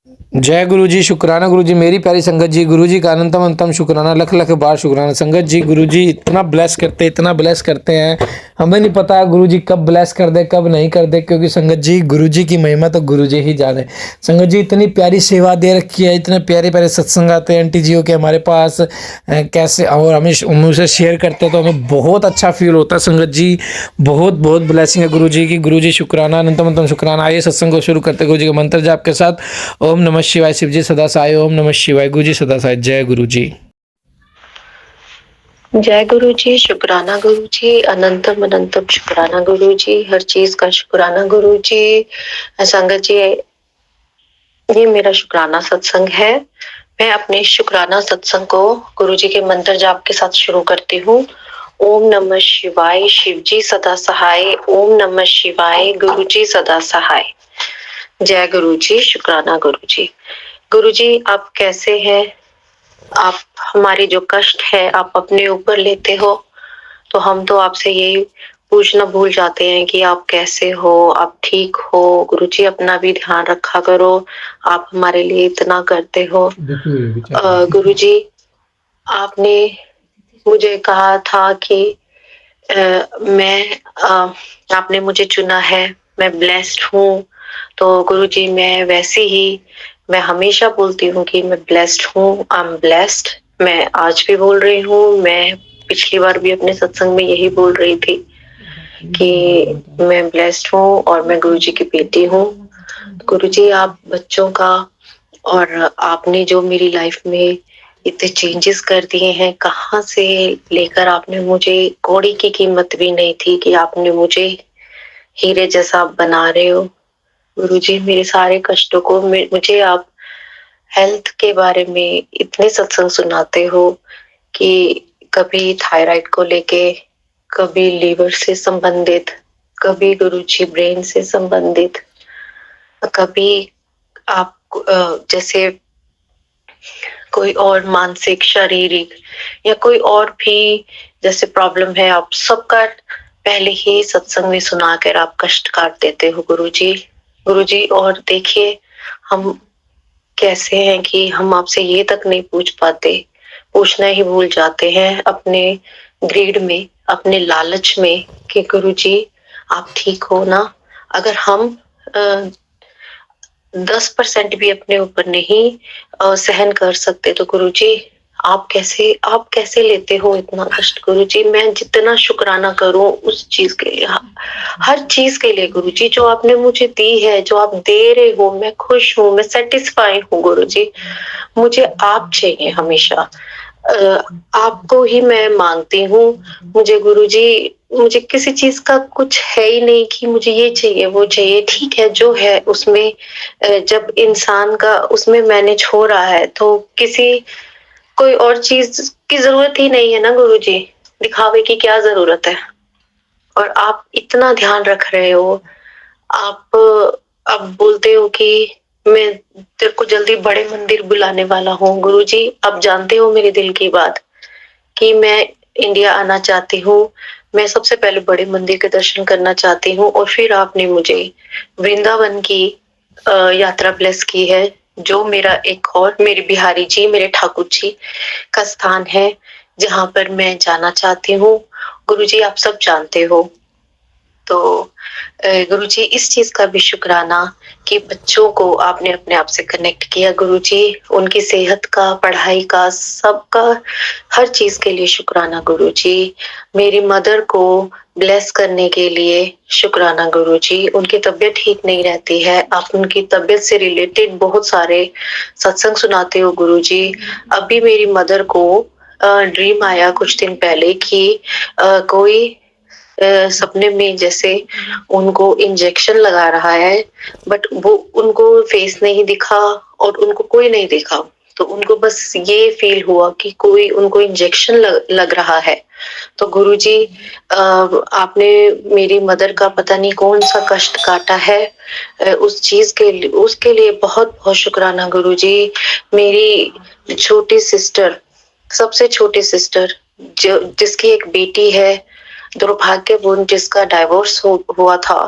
जय गुरु जी, शुक्राना गुरु जी, मेरी प्यारी संगत जी, गुरु जी का अनंतम अंतम शुक्राना, लख लख बार शुक्राना। संगत जी, गुरु जी इतना ब्लेस करते हैं, हमें नहीं पता गुरु जी कब ब्लेस कर दे कब नहीं कर दे, क्योंकि संगत जी गुरु जी की महिमा तो गुरु जी ही जाने। संगत जी इतनी प्यारी सेवा दे रखी है, इतने प्यारे प्यारे सत्संग आते हैं आंटी जी के हमारे पास, कैसे और हमें उनसे शेयर करते हैं तो हमें बहुत अच्छा फील होता है। संगत जी बहुत बहुत ब्लेसिंग है गुरु जी की। गुरु जी शुक्राना, अनंतम अंतम शुक्राना। आइए सत्संग को शुरू करते गुरु जी के मंत्र जाप के साथ। ओम नमः शिवाय शिव जी सदा साई, ओम नमः शिवाय गुरु जी सदा साई। जय गुरु जी। जय गुरु जी, शुक्राना गुरु जी, अनंतम अनंतम शुक्राना गुरु जी, हर चीज का शुक्राना गुरु जी। संगत जी, ये मेरा शुक्राना सत्संग है। मैं अपने शुक्राना सत्संग को गुरु जी के मंत्र जाप के साथ शुरू करती हूँ। ओम नमः शिवाय, शिव जी सदा सहाय। ओम नमः शिवाय, गुरु जी सदा सहाय। जय गुरु जी, शुक्राना गुरु जी। गुरु जी, आप कैसे हैं? आप हमारी जो कष्ट है आप अपने ऊपर लेते हो, तो हम तो आपसे यही पूछना भूल जाते हैं कि आप कैसे हो, आप ठीक हो। गुरुजी, अपना भी ध्यान रखा करो, आप हमारे लिए इतना करते हो। गुरुजी, आपने मुझे कहा था कि आपने मुझे चुना है, मैं ब्लेस्ड हूँ। तो गुरुजी, मैं हमेशा बोलती हूँ कि मैं ब्लेस्ड हूँ, आई एम ब्लेस्ड। मैं आज भी बोल रही हूँ, मैं पिछली बार भी अपने सत्संग में यही बोल रही थी कि मैं ब्लेस्ड हूँ और मैं गुरुजी की बेटी हूँ। गुरुजी, आप बच्चों का और आपने जो मेरी लाइफ में इतने चेंजेस कर दिए हैं, कहाँ से लेकर आपने मुझे कौड़ी की कीमत भी नहीं थी कि आपने मुझे हीरे जैसा आप बना रहे हो। गुरुजी, मेरे सारे कष्टों को मुझे आप हेल्थ के बारे में इतने सत्संग सुनाते हो कि कभी थायराइड को लेके, कभी लीवर से संबंधित, कभी गुरुजी ब्रेन से संबंधित, कभी आप जैसे कोई और मानसिक, शारीरिक या कोई और भी जैसे प्रॉब्लम है, आप सबका पहले ही सत्संग में सुनाकर आप कष्ट काट देते हो गुरुजी। गुरुजी, और देखिए हम कैसे हैं कि हम आपसे ये तक नहीं पूछ पाते, पूछना ही भूल जाते हैं अपने ग्रीड में, अपने लालच में कि गुरुजी आप ठीक हो ना। अगर हम 10% भी अपने ऊपर नहीं सहन कर सकते तो गुरुजी आप कैसे लेते हो इतना कष्ट। गुरुजी, मैं जितना शुक्राना करूं उस चीज के लिए, हर चीज के लिए गुरुजी, जो आपने मुझे दी है, जो आप दे रहे हो, मैं खुश हूँ, मैं सेटिस्फाइड हूँ गुरुजी। मुझे आप चाहिए हमेशा, आपको ही मैं मांगती हूँ। मुझे गुरुजी, मुझे किसी चीज का कुछ है ही नहीं कि मुझे ये चाहिए वो चाहिए। ठीक है, जो है उसमें जब इंसान का उसमें मैनेज हो रहा है तो किसी कोई और चीज की जरूरत ही नहीं है ना गुरुजी, दिखावे की क्या जरूरत है। और आप इतना ध्यान रख रहे हो, आप अब बोलते हो कि मैं तेरे को जल्दी बड़े मंदिर बुलाने वाला हूँ। गुरुजी, आप जानते हो मेरे दिल की बात कि मैं इंडिया आना चाहती हूँ, मैं सबसे पहले बड़े मंदिर के दर्शन करना चाहती हूँ, और फिर आपने मुझे वृंदावन की यात्रा ब्लेस की है, जो मेरा एक और मेरे बिहारी जी, मेरे ठाकुर जी का स्थान है, जहाँ पर मैं जाना चाहती हूँ। गुरुजी, आप सब जानते हो। तो गुरुजी, इस चीज का भी शुक्राना कि बच्चों को आपने अपने आप से कनेक्ट किया गुरुजी, उनकी सेहत का, पढ़ाई का, सबका, हर चीज के लिए शुक्राना गुरुजी। मेरी मदर को ब्लेस करने के लिए शुक्राना गुरुजी। उनकी तबीयत ठीक नहीं रहती है, आप उनकी तबीयत से रिलेटेड बहुत सारे सत्संग सुनाते हो गुरुजी। अभी मेरी मदर को ड्रीम आया कुछ दिन पहले कि कोई सपने में जैसे उनको इंजेक्शन लगा रहा है, बट वो उनको फेस नहीं दिखा और उनको कोई नहीं दिखा, तो उनको बस ये फील हुआ कि कोई उनको इंजेक्शन लग रहा है। तो गुरुजी, आपने मेरी मदर का पता नहीं कौन सा कष्ट काटा है, उस चीज के लिए, उसके लिए बहुत बहुत शुक्राना गुरुजी। मेरी छोटी सिस्टर, सबसे छोटी सिस्टर, जो जिसकी एक बेटी है, दुर्भाग्यपूर्ण जिसका डाइवोर्स हुआ था,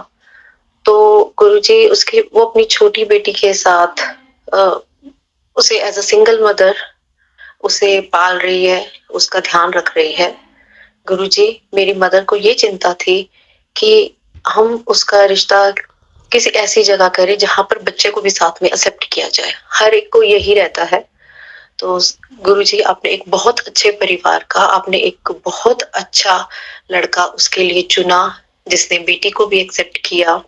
तो गुरुजी उसकी वो अपनी छोटी बेटी के साथ उसे एज अ सिंगल मदर उसे पाल रही है, उसका ध्यान रख रही है। गुरुजी, मेरी मदर को ये चिंता थी कि हम उसका रिश्ता किसी ऐसी जगह करें जहाँ पर बच्चे को भी साथ में एक्सेप्ट किया जाए। हर एक को यही रहता है। तो गुरुजी, आपने एक बहुत अच्छे परिवार का, आपने एक बहुत अच्छा लड़का उसके लिए चुना, जिसने बेटी को भी एक्सेप्ट किया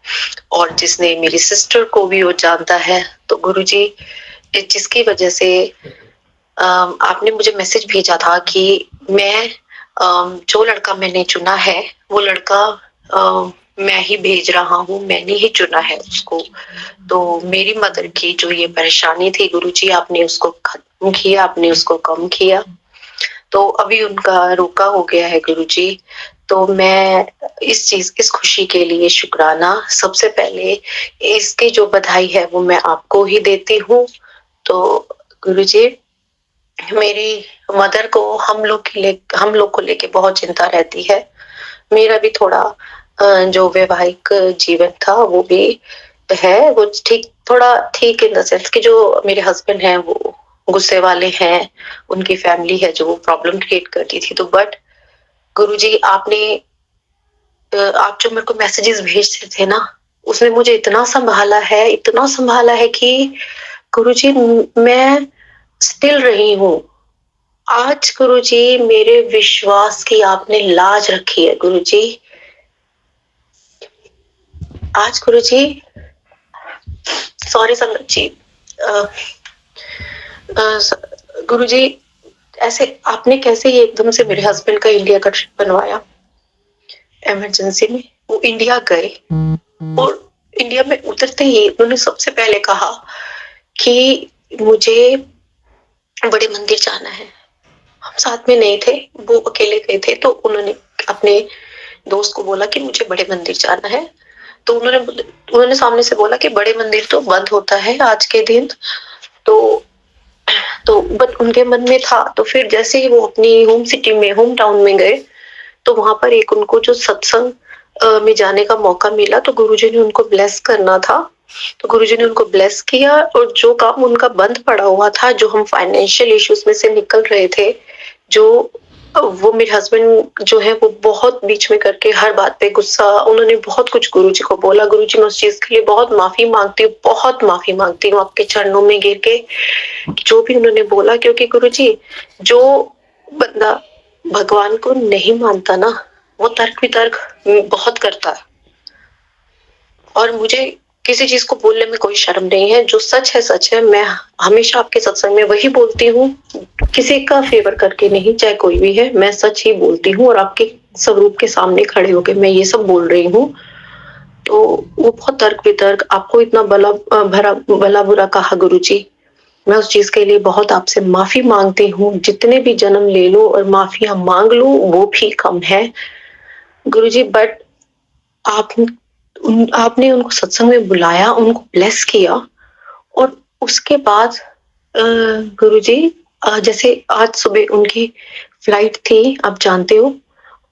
और जिसने मेरी सिस्टर को भी वो जानता है। तो गुरुजी, जिसकी वजह से आपने मुझे मैसेज भेजा था कि मैं जो लड़का मैंने चुना है वो लड़का मैं ही भेज रहा हूँ, मैंने ही चुना है उसको। तो मेरी मदर की जो ये परेशानी थी गुरुजी, आपने उसको खत्म किया, आपने उसको कम किया। तो अभी उनका रोका हो गया है गुरुजी। तो मैं इस खुशी के लिए शुक्राना, सबसे पहले इसकी जो बधाई है वो मैं आपको ही देती हूँ। तो गुरुजी, मेरी मदर को हम लोग को लेके बहुत चिंता रहती है। मेरा भी थोड़ा जो वैवाहिक जीवन था वो भी है, वो थोड़ा ठीक इन द सेंस कि जो मेरे हस्बैंड हैं वो गुस्से वाले हैं, उनकी फैमिली है जो प्रॉब्लम क्रिएट करती थी। तो बट गुरुजी, आप जो मेरे को मैसेजेस भेजते थे ना, उसने मुझे इतना संभाला है कि गुरुजी मैं स्टिल रही हूँ। आज गुरुजी मेरे विश्वास की आपने लाज रखी है गुरुजी। आज गुरुजी, सॉरी संगत जी, गुरुजी, ऐसे आपने कैसे ये एकदम से मेरे हस्बैंड का इंडिया का ट्रिप बनवाया इमरजेंसी में। वो इंडिया गए और इंडिया में उतरते ही उन्होंने सबसे पहले कहा कि मुझे बड़े मंदिर जाना है। हम साथ में नहीं थे, वो अकेले गए थे। तो उन्होंने अपने दोस्त को बोला कि मुझे बड़े मंदिर जाना है। तो उन्होंने सामने से बोला कि बड़े मंदिर तो बंद होता है आज के दिन। तो बट उनके मन में था। तो फिर जैसे ही वो अपनी होम टाउन में गए, तो वहां पर एक उनको जो सत्संग में जाने का मौका मिला, तो गुरुजी ने उनको ब्लेस करना था। तो गुरुजी ने उनको ब्लेस किया और जो काम उनका बंद पड़ा हुआ था, जो हम फाइनेंशियल इश्यूज में से निकल रहे थे, जो वो मेरे हस्बैंड जो है वो बहुत बीच में करके हर बात पे गुस्सा, उन्होंने बहुत कुछ गुरुजी को बोला। गुरुजी, मैं उस चीज के लिए बहुत माफी मांगती हूँ आपके चरणों में गिर के, जो भी उन्होंने बोला। क्योंकि गुरुजी, जो बंदा भगवान को नहीं मानता ना, वो तर्क वितर्क बहुत करता है। और मुझे किसी चीज को बोलने में कोई शर्म नहीं है। जो सच है सच है। मैं हमेशा आपके सत्संग में वही बोलती हूँ, किसी का फेवर करके नहीं, चाहे कोई भी है, मैं सच ही बोलती हूँ। और आपके स्वरूप के सामने खड़े होके मैं ये सब बोल रही हूँ। तो वो बहुत तर्क वितर्क, आपको इतना भला बुरा कहा गुरुजी, मैं उस चीज के लिए बहुत आपसे माफी मांगती हूँ। जितने भी जन्म ले लो और माफिया मांग लो वो भी कम है गुरुजी। बट आप आपने उनको सत्संग में बुलाया, उनको ब्लेस किया। और उसके बाद गुरुजी, जैसे आज सुबह उनकी फ्लाइट थी, आप जानते हो।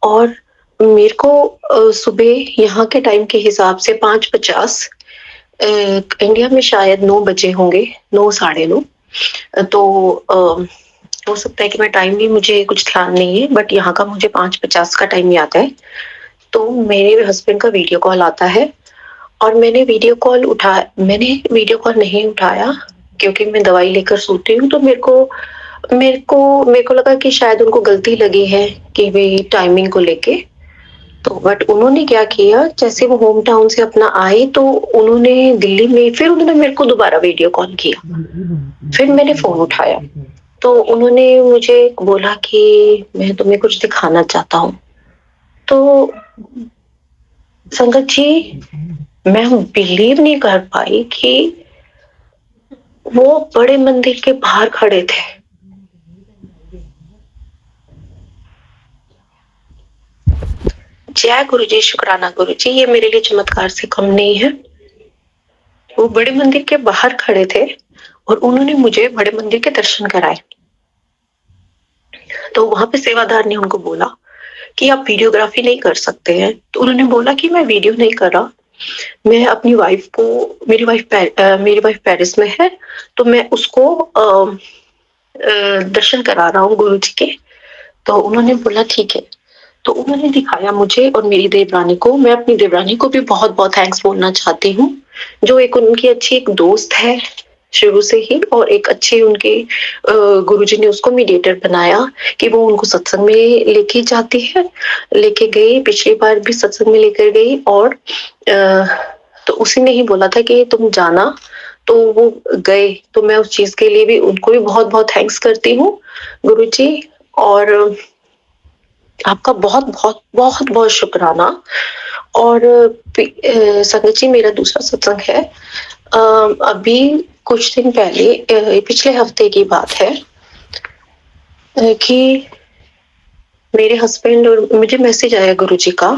और मेरे को सुबह यहाँ के टाइम के हिसाब से 5:50, इंडिया में शायद 9 बजे होंगे, 9 साढ़े 9। तो हो सकता है कि मैं टाइम भी, मुझे कुछ ध्यान नहीं है, बट यहाँ का मुझे 5:50 का टाइम याद है। तो मेरे हस्बैंड का वीडियो कॉल आता है और मैंने वीडियो कॉल नहीं उठाया क्योंकि मैं दवाई लेकर सोती हूँ। तो मेरे को लगा कि शायद उनको गलती लगी है कि वे टाइमिंग को लेके। तो बट उन्होंने क्या किया, जैसे वो होम टाउन से अपना आए तो उन्होंने दिल्ली में फिर उन्होंने मेरे को दोबारा वीडियो कॉल किया। फिर मैंने फोन उठाया तो उन्होंने मुझे बोला कि मैं तुम्हें कुछ दिखाना चाहता हूँ। तो संगत जी, मैं बिलीव नहीं कर पाई कि वो बड़े मंदिर के बाहर खड़े थे। जय गुरु जी, शुक्राना गुरु जी, ये मेरे लिए चमत्कार से कम नहीं है। वो बड़े मंदिर के बाहर खड़े थे और उन्होंने मुझे बड़े मंदिर के दर्शन कराए। तो वहां पे सेवादार ने उनको बोला कि आप वीडियोग्राफी नहीं कर सकते हैं। तो उन्होंने बोला कि मैं वीडियो नहीं कर रहा, मैं अपनी वाइफ को, मेरी वाइफ पेरिस में है, तो मैं उसको दर्शन करा रहा हूँ गुरु जी के। तो उन्होंने बोला ठीक है। तो उन्होंने दिखाया मुझे और मेरी देवरानी को। मैं अपनी देवरानी को भी बहुत-बहुत थैंक्स बोलना चाहती हूँ, जो एक उनकी अच्छी एक दोस्त है शुरू से ही, और एक अच्छी उनकी गुरुजी ने उसको मीडिएटर बनाया कि वो उनको सत्संग में लेके जाती है, लेके गई, पिछली बार भी सत्संग में लेकर गई। और तो उसी ने ही बोला था कि तुम जाना, तो वो गए। तो मैं उस चीज़ के लिए भी उनको भी बहुत-बहुत थैंक्स करती हूँ गुरुजी। और आपका बहुत-बहुत, बहुत-बहुत शुक्राना। और संगत जी, मेरा दूसरा सत्संग है अभी कुछ दिन पहले, पिछले हफ्ते की बात है, कि मेरे हस्बैंड और मुझे मैसेज आया गुरुजी का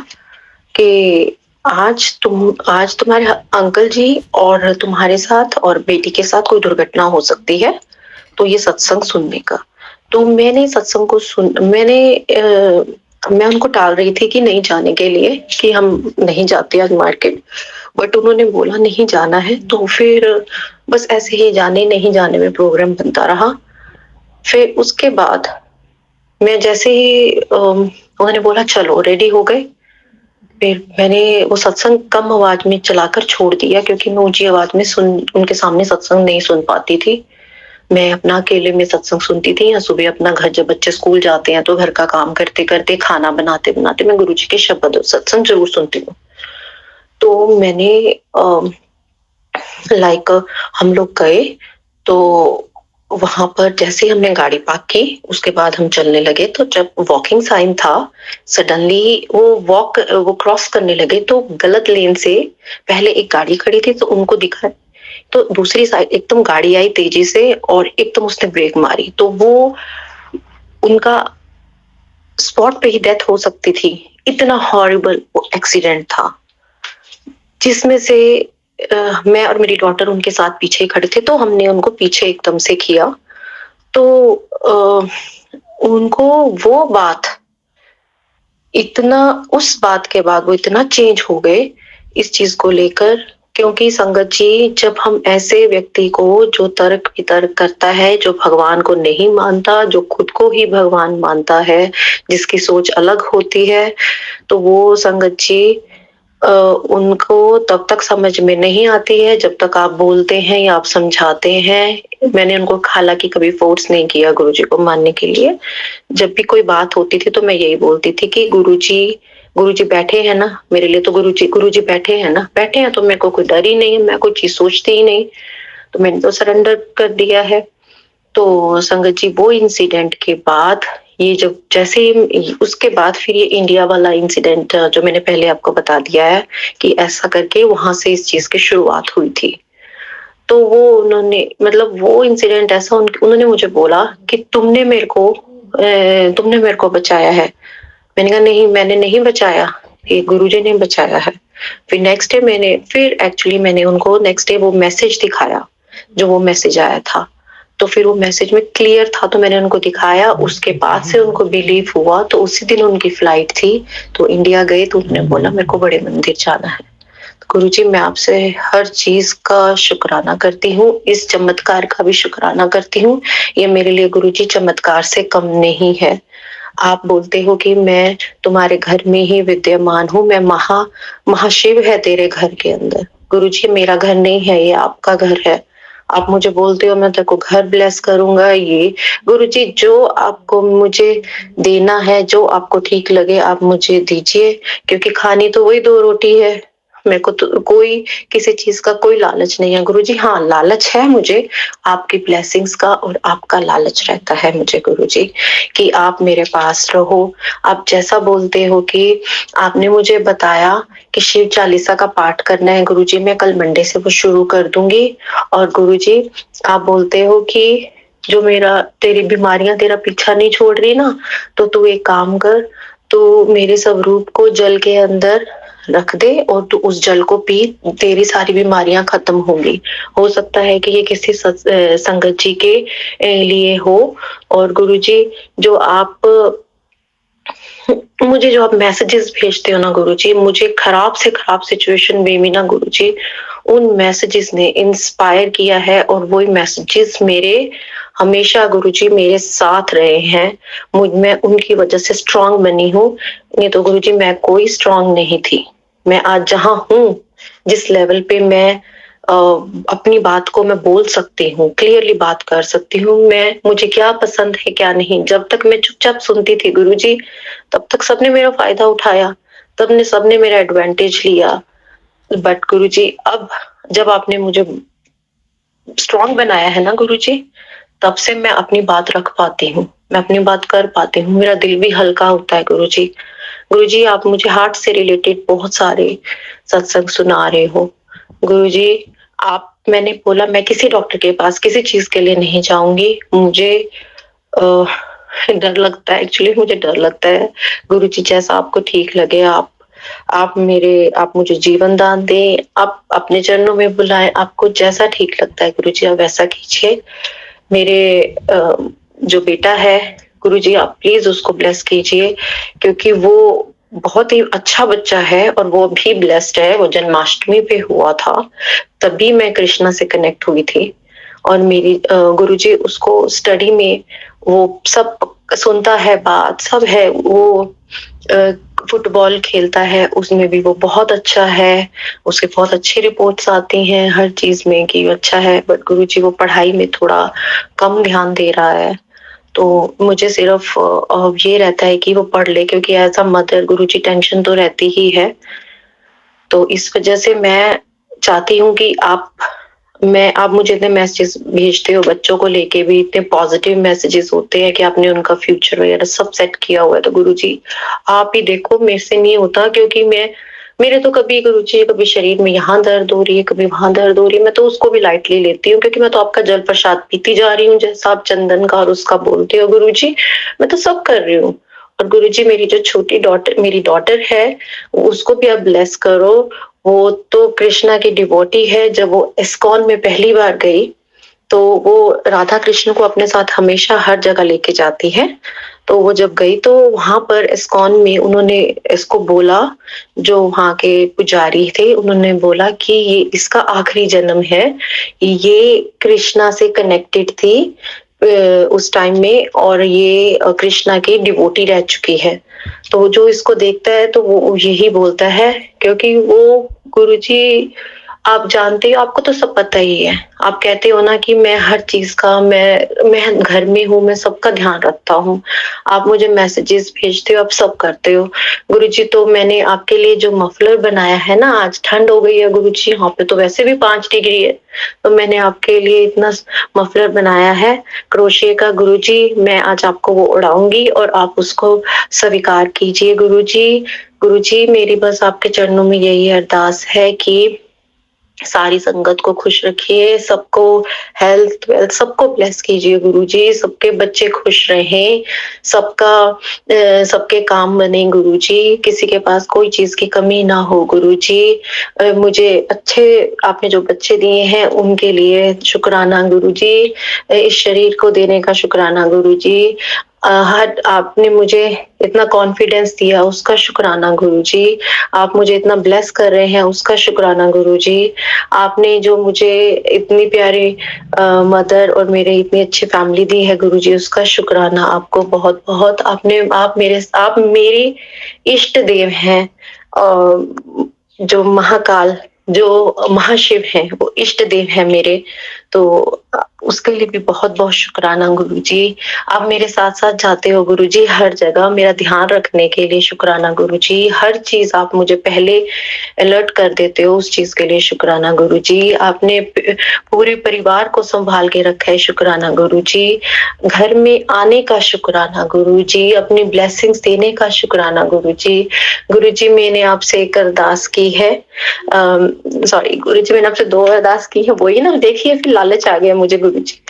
कि आज तुम्हारे अंकल जी और तुम्हारे साथ और बेटी के साथ कोई दुर्घटना हो सकती है, तो ये सत्संग सुनने का। तो मैंने सत्संग को मैं उनको टाल रही थी कि नहीं जाने के लिए, कि हम नहीं जाते आज मार्केट, बट उन्होंने बोला नहीं जाना है, तो फिर बस ऐसे ही जाने नहीं जाने में प्रोग्राम बनता रहा। फिर उसके बाद मैं जैसे ही उन्होंने बोला चलो, रेडी हो गए। फिर मैंने वो सत्संग कम आवाज में चलाकर छोड़ दिया, क्योंकि मैं ऊंची आवाज में उनके सामने सत्संग नहीं सुन पाती थी। मैं अपना अकेले में सत्संग सुनती थी, या सुबह अपना घर, जब बच्चे स्कूल जाते हैं तो घर का काम करते करते, खाना बनाते बनाते मैं गुरुजी के शब्द सत्संग जरूर सुनती हूँ। तो मैंने हम लोग गए, तो वहां पर जैसे हमने गाड़ी पार्क की, उसके बाद हम चलने लगे। तो जब वॉकिंग साइन था, सडनली वो क्रॉस करने लगे, तो गलत लेन से पहले एक गाड़ी खड़ी थी, तो उनको दिखा, तो दूसरी साइड एकदम गाड़ी आई तेजी से और एकदम उसने ब्रेक मारी, तो वो उनका स्पॉट पे ही डेथ हो सकती थी। इतना हॉरिबल वो एक्सीडेंट था, जिसमें से मैं और मेरी डॉटर उनके साथ पीछे ही खड़े थे, तो हमने उनको पीछे एकदम से किया। तो उनको वो बात इतना, उस बात के बाद वो इतना चेंज हो गए इस चीज को लेकर। क्योंकि संगत जी, जब हम ऐसे व्यक्ति को, जो तर्क वितर्क करता है, जो भगवान को नहीं मानता, जो खुद को ही भगवान मानता है, जिसकी सोच अलग होती है, तो वो संगत जी उनको तब तक समझ में नहीं आती है जब तक आप बोलते हैं या आप समझाते हैं। मैंने उनको हालांकि कभी फोर्स नहीं किया गुरुजी को मानने के लिए। जब भी कोई बात होती थी तो मैं यही बोलती थी कि गुरुजी बैठे हैं ना, मेरे लिए तो गुरुजी बैठे हैं ना, बैठे हैं तो मेरे को कोई डर ही नहीं है, मैं कोई चीज सोचती ही नहीं, तो मैंने तो सरेंडर कर दिया है। तो संगत जी, वो इंसिडेंट के बाद, ये जब जैसे उसके बाद फिर ये इंडिया वाला इंसिडेंट जो मैंने पहले आपको बता दिया है, कि ऐसा करके वहां से इस चीज की शुरुआत हुई थी। तो वो उन्होंने, मतलब वो इंसिडेंट ऐसा, उन्होंने मुझे बोला कि तुमने मेरे को बचाया है। मैंने कहा नहीं, मैंने नहीं बचाया, ये गुरुजी ने बचाया है। फिर नेक्स्ट डे मैंने उनको नेक्स्ट डे वो मैसेज दिखाया, जो वो मैसेज आया था। तो फिर वो मैसेज में क्लियर था, तो मैंने उनको दिखाया। उसके बाद से उनको बिलीव हुआ, तो उसी दिन उनकी फ्लाइट थी, तो इंडिया गए। तो उन्होंने बोला मेरे को बड़े मंदिर जाना है। तो गुरुजी, मैं आपसे हर चीज का शुक्राना करती हूँ, इस चमत्कार का भी शुक्राना करती हूँ। ये मेरे लिए गुरुजी चमत्कार से कम नहीं है। आप बोलते हो कि मैं तुम्हारे घर में ही विद्यमान हूँ, मैं महाशिव है तेरे घर के अंदर। गुरुजी, मेरा घर नहीं है, ये आपका घर है। आप मुझे बोलते हो मैं तेरे को घर ब्लेस करूंगा, ये गुरुजी जो आपको मुझे देना है, जो आपको ठीक लगे आप मुझे दीजिए, क्योंकि खानी तो वही 2 रोटी है। मेरे को तो कोई किसी चीज का कोई लालच नहीं है गुरुजी। हाँ, लालच है मुझे आपकी ब्लेसिंग्स का, और आपका लालच रहता है मुझे गुरुजी, कि आप मेरे पास रहो। आप जैसा बोलते हो कि आपने मुझे बताया कि शिव चालीसा का पाठ करना है गुरुजी, मैं कल मंडे से वो शुरू कर दूंगी। और गुरुजी, आप बोलते हो कि जो तेरी बीमारियां तेरा पीछा नहीं छोड़ रही ना, तो तू एक काम कर, तू मेरे स्वरूप को जल के अंदर रख दे और तू उस जल को पी, तेरी सारी बीमारियां खत्म होंगी। हो सकता है कि ये किसी संगत जी के लिए हो। और गुरुजी, जो आप मुझे जो आप मैसेजेस भेजते हो ना गुरुजी, मुझे खराब से खराब सिचुएशन में भी ना गुरुजी, उन मैसेजेस ने इंस्पायर किया है और वही मैसेजेस मेरे हमेशा गुरुजी मेरे साथ रहे हैं। मैं उनकी वजह से स्ट्रांग बनी हूँ, नहीं तो गुरुजी मैं कोई स्ट्रांग नहीं थी। मैं आज जहाँ हूँ, जिस लेवल पे मैं अ, अपनी बात को मैं बोल सकती हूँ, क्लियरली बात कर सकती हूँ, मैं मुझे क्या पसंद है क्या नहीं, जब तक मैं चुपचाप सुनती थी गुरुजी, तब तक सबने मेरा फ़ायदा उठाया, तब सबने मेरा एडवांटेज लिया। बट गुरुजी अब जब आपने मुझे स्ट्रॉन्ग बनाया है ना गुरुजी, तब से मैं अपनी बात रख पाती हूँ, मैं अपनी बात कर पाती हूँ, मेरा दिल भी हल्का होता है गुरुजी। गुरुजी आप मुझे हार्ट से रिलेटेड बहुत सारे सत्संग सुना रहे हो। गुरुजी आप मैंने बोला मैं किसी डॉक्टर के पास किसी चीज़ के लिए नहीं जाऊँगी, मुझे अ, डर लगता है एक्चुअली मुझे डर लगता है। गुरुजी जैसा आपको ठीक लगे आप मुझे जीवन दान दें, आप अपने चरणों में बुलाएँ, आपको जैसा ठीक लगता है गुरुजी आप वैसा कीजिए। मेरे जो बेटा है गुरुजी आप प्लीज़ उसको ब्लेस कीजिए क्योंकि वो बहुत ही अच्छा बच्चा है और वो भी ब्लेस्ड है, वो जन्माष्टमी पे हुआ था, तभी मैं कृष्णा से कनेक्ट हुई थी। और मेरी गुरुजी उसको स्टडी में वो सब सुनता है बात, सब है, वो अ, फुटबॉल खेलता है, उसमें भी वो बहुत अच्छा है, उसके बहुत अच्छी रिपोर्ट्स आती हैं हर चीज़ में कि अच्छा है, बट गुरुजी वो पढ़ाई में थोड़ा कम ध्यान दे रहा है। तो मुझे सिर्फ़ ये रहता है कि वो पढ़ ले क्योंकि as a mother Guruji tension तो रहती ही है। तो इस वजह से मैं चाहती हूँ कि आप मुझे इतने मैसेजेस भेजते हो बच्चों को लेके भी इतने पॉजिटिव मैसेजेस होते हैं कि आपने उनका फ्यूचर वगैरह सब सेट किया हुआ है तो गुरुजी आप ही देखो मेरे से नहीं होता क्योंकि मेरे तो कभी गुरुजी कभी शरीर में यहाँ दर्द हो रही है कभी वहां दर्द हो रही है मैं तो उसको भी लाइटली लेती हूँ क्योंकि मैं तो आपका जल प्रसाद पीती जा रही हूँ जैसा आप चंदन का और उसका बोलते हो गुरुजी मैं तो सब कर रही हूँ और गुरुजी मेरी जो छोटी डॉटर मेरी डॉटर है उसको भी आप ब्लेस करो वो तो कृष्णा की डिवोटी है जब वो इस्कॉन में पहली बार गई तो वो राधा कृष्ण को अपने साथ हमेशा हर जगह लेके जाती है तो वो जब गई तो वहां पर इस्कॉन में उन्होंने इसको बोला जो वहां के पुजारी थे उन्होंने बोला कि ये इसका आखिरी जन्म है ये कृष्णा से कनेक्टेड थी उस टाइम में और ये कृष्णा की डिवोटी रह चुकी है तो जो इसको देखता है तो वो यही बोलता है क्योंकि वो गुरुजी आप जानते हो आपको तो सब पता ही है आप कहते हो ना कि मैं हर चीज का मैं घर में हूँ मैं सबका ध्यान रखता हूँ आप मुझे मैसेजेस भेजते हो आप सब करते हो गुरुजी तो मैंने आपके लिए जो मफलर बनाया है ना आज ठंड हो गई है गुरुजी यहाँ पे तो वैसे भी 5 डिग्री है तो मैंने आपके लिए इतना मफलर बनाया है क्रोशिये का गुरुजी मैं आज आपको वो उड़ाऊंगी और आप उसको स्वीकार कीजिए गुरुजी गुरुजी मेरी बस आपके चरणों में यही अरदास है कि सारी संगत को खुश रखिए सबको हेल्थ वेल्थ सबको ब्लेस कीजिए गुरुजी सबके बच्चे खुश रहें सबके काम बने गुरुजी किसी के पास कोई चीज की कमी ना हो गुरुजी मुझे अच्छे आपने जो बच्चे दिए हैं उनके लिए शुक्राना गुरुजी इस शरीर को देने का शुक्राना गुरुजी हर आपने मुझे इतना कॉन्फिडेंस दिया उसका शुक्राना गुरुजी आप मुझे इतना ब्लेस कर रहे हैं उसका शुक्राना गुरुजी आपने जो मुझे इतनी प्यारी मदर और मेरे इतनी अच्छी फैमिली दी है गुरुजी उसका शुक्राना आपको बहुत बहुत आप मेरी इष्ट देव हैं जो महाकाल जो महाशिव हैं वो इष्ट देव है मेरे तो उसके लिए भी बहुत बहुत शुक्राना गुरुजी आप मेरे साथ साथ जाते हो गुरुजी हर जगह मेरा ध्यान रखने के लिए शुक्राना गुरुजी हर चीज आप मुझे पहले अलर्ट कर देते हो उस चीज के लिए शुक्राना गुरुजी आपने पूरे परिवार को संभाल के रखा है शुक्राना गुरुजी घर में आने का शुक्राना गुरुजी अपनी ब्लेसिंग्स देने का शुक्राना गुरुजी गुरुजी मैंने आपसे एक अरदास की है सॉरी गुरुजी मैंने आपसे 2 अरदास की है वही ना देखिए फिर लालच आ गया मुझे गुरुजी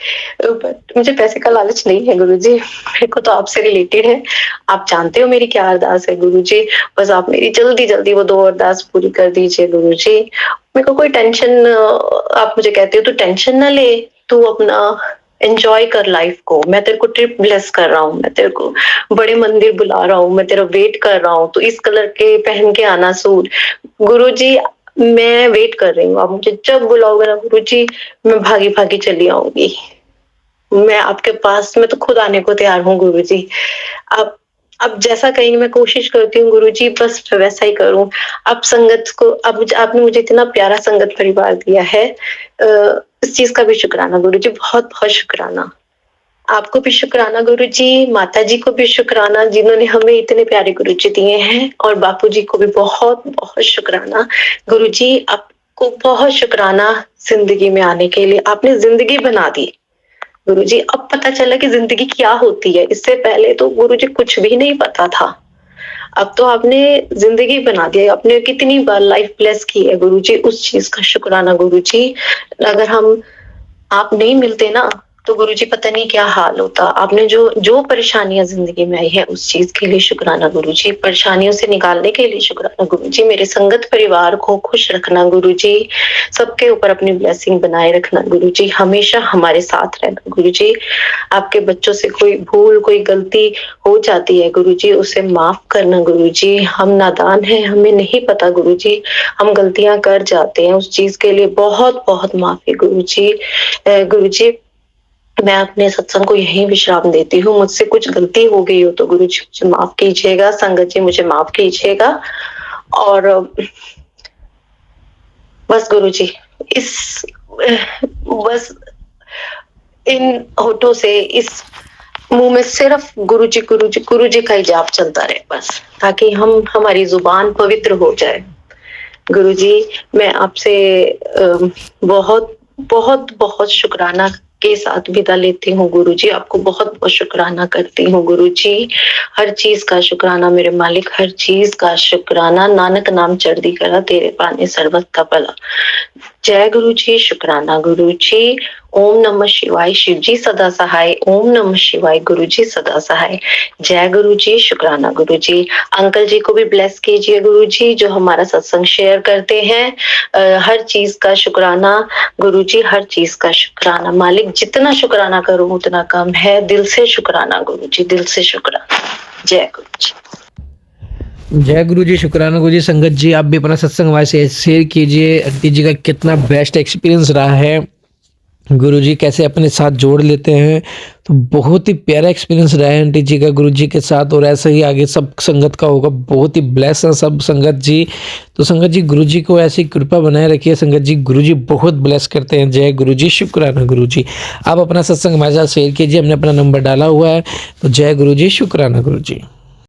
बट मुझे पैसे का लालच नहीं है गुरुजी मेरे को तो आपसे रिलेटेड है आप जानते हो मेरी क्या अरदास है गुरुजी बस आप मेरी जल्दी जल्दी वो 2 अरदास पूरी कर दीजिए गुरुजी मेरे को कोई टेंशन आप मुझे कहते हो तू टेंशन ना ले तू अपना एंजॉय कर लाइफ को, मैं तेरे को ट्रिप ब्लेस कर रहा हूँ, मैं तेरे को बड़े मंदिर बुला रहा हूँ, मैं तेरा वेट कर रहा हूँ, तो इस कलर के पहन के आना सूट। गुरुजी मैं वेट कर रही हूँ, आप मुझे जब बुलाओगे ना गुरुजी, मैं भागी भागी चली आऊंगी। मैं आपके पास, मैं तो खुद आने को तैयार हूँ गुरुजी। आप जैसा कहेंगे मैं कोशिश करती हूँ गुरुजी, बस मैं वैसा ही करूँ। आप संगत को, आपने मुझे इतना प्यारा संगत परिवार दिया है, इस चीज का भी शुक्राना गुरुजी, बहुत बहुत शुक्राना। आपको भी शुक्राना गुरुजी, माताजी को भी शुक्राना जिन्होंने हमें इतने प्यारे गुरुजी दिए हैं, और बापूजी को भी बहुत बहुत शुक्राना। गुरुजी आपको बहुत शुक्राना जिंदगी में आने के लिए, आपने जिंदगी बना दी गुरुजी। अब पता चला कि जिंदगी क्या होती है, इससे पहले तो गुरुजी कुछ भी नहीं पता था। अब तो आपने जिंदगी बना दिया, आपने कितनी बार लाइफ ब्लेस की है गुरुजी, उस चीज का शुक्राना गुरुजी। अगर आप नहीं मिलते ना तो गुरुजी पता नहीं क्या हाल होता। आपने जो जो परेशानियां जिंदगी में आई है उस चीज के लिए शुक्राना गुरुजी, परेशानियों से निकालने के लिए शुक्राना गुरुजी। मेरे संगत परिवार को खुश रखना गुरुजी, सबके ऊपर अपनी ब्लेसिंग बनाए रखना गुरुजी, हमेशा हमारे साथ रहना गुरुजी। आपके बच्चों से कोई भूल, कोई गलती हो जाती है गुरुजी, उसे माफ करना गुरुजी। हम नादान हैं, हमें नहीं पता गुरुजी, हम गलतियां कर जाते हैं, उस चीज के लिए बहुत बहुत माफी गुरुजी। गुरुजी मैं अपने सत्संग को यही विश्राम देती हूँ, मुझसे कुछ गलती हो गई हो तो गुरुजी मुझे माफ कीजिएगा, संगत जी मुझे माफ कीजिएगा। और बस गुरुजी, बस इन होठों से, इस मुंह में सिर्फ गुरुजी गुरुजी गुरुजी का ही जाप चलता रहे बस, ताकि हमारी जुबान पवित्र हो जाए। गुरुजी मैं आपसे बहुत बहुत बहुत शुक्राना के साथ विदा लेती हूँ गुरुजी, आपको बहुत बहुत शुक्राना करती हूँ गुरुजी। हर चीज का शुक्राना मेरे मालिक, हर चीज का शुक्राना। नानक नाम चढ़दी करा, तेरे पाने सर्वत का भला। जय गुरुजी, शुक्राना गुरुजी। ओम नमः शिवाय, शिव जी सदा सहाय। ओम नमः शिवाय, गुरुजी सदा सहाय। जय गुरुजी, शुक्राना गुरुजी। अंकल जी को भी ब्लेस कीजिए गुरुजी, जो हमारा सत्संग शेयर करते हैं। हर चीज का शुक्राना गुरुजी, हर चीज का शुक्राना। मालिक जितना शुक्राना करूं उतना कम है, दिल से शुक्राना गुरुजी, दिल से शुक्राना। जय गुरुजी। जय गुरु जी, शुक्राना गुरु जी। संगत जी आप भी अपना सत्संग हमारे से शेयर कीजिए, आंटी जी का कितना बेस्ट एक्सपीरियंस रहा है, गुरु जी कैसे अपने साथ जोड़ लेते हैं। तो बहुत ही प्यारा एक्सपीरियंस रहा है आंटी जी का गुरु जी के साथ, और ऐसा ही आगे सब संगत का होगा। बहुत ही ब्लेस है सब संगत जी। तो संगत जी गुरु जी को ऐसी कृपा बनाए रखिए संगत जी, गुरु जी बहुत ब्लेस करते हैं। जय गुरु जी, शुक्राना गुरु जी। आप अपना सत्संग हमारे साथ शेयर कीजिए, हमने अपना नंबर डाला हुआ है। तो जय गुरु जी, शुक्राना गुरु जी।